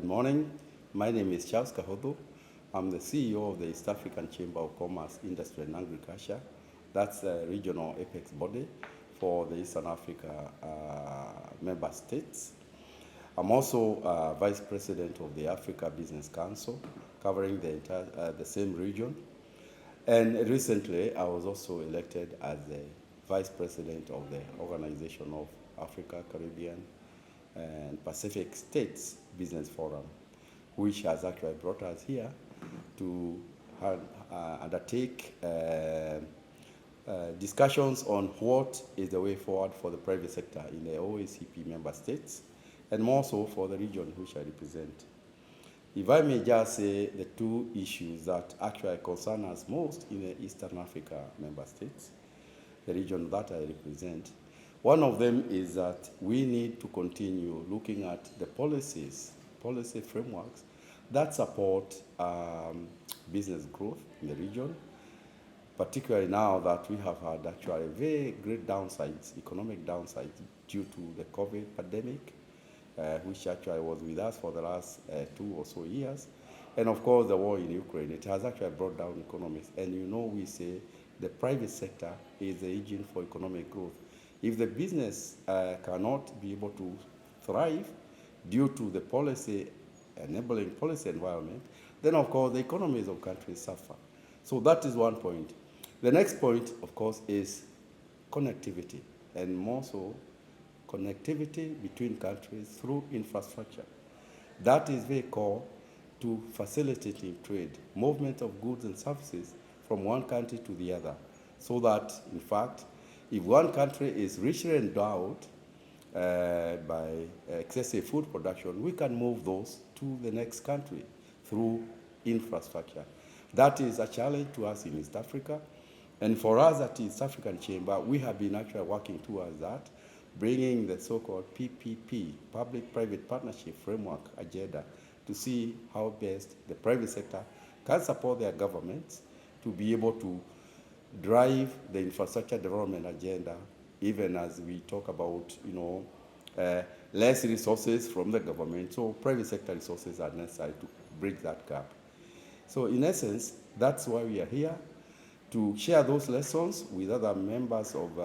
Good morning. My name is Charles KAHUTHU. I'm the CEO of the East African Chamber of Commerce, Industry and Agriculture. That's a regional apex body for the Eastern Africa member states. I'm also Vice President of the Africa Business Council, covering the same region. And recently, I was also elected as the Vice President of the Organization of Africa, Caribbean, and Pacific States Business Forum, which has actually brought us here to undertake discussions on what is the way forward for the private sector in the OACP member states, and more so for the region which I represent. If I may just say the two issues that actually concern us most in the Eastern Africa member states, the region that I represent, one of them is that we need to continue looking at the policy frameworks that support business growth in the region, particularly now that we have had actually very great downsides, economic downsides, due to the COVID pandemic, which actually was with us for the last 2 or so years. And of course, the war in Ukraine, it has actually brought down economies. And you know, we say the private sector is the engine for economic growth. If the business cannot be able to thrive due to the enabling policy environment, then of course the economies of countries suffer. So that is one point. The next point, of course, is connectivity, and more so connectivity between countries through infrastructure. That is very core to facilitating trade, movement of goods and services from one country to the other, so that, in fact, if one country is richly endowed by excessive food production, we can move those to the next country through infrastructure. That is a challenge to us in East Africa. And for us at East African Chamber, we have been actually working towards that, bringing the so-called PPP, Public-Private Partnership Framework agenda, to see how best the private sector can support their governments to be able to drive the infrastructure development agenda, even as we talk about, less resources from the government. So private sector resources are necessary to bridge that gap. So in essence, that's why we are here, to share those lessons with other members of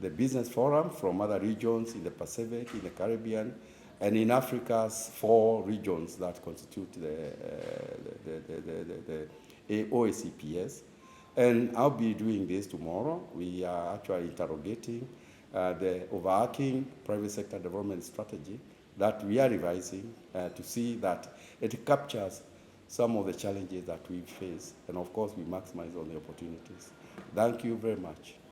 the Business Forum from other regions in the Pacific, in the Caribbean, and in Africa's 4 regions that constitute the OACPS. And I'll be doing this tomorrow. We are actually interrogating the overarching private sector development strategy that we are revising to see that it captures some of the challenges that we face, and of course we maximize on the opportunities. Thank you very much.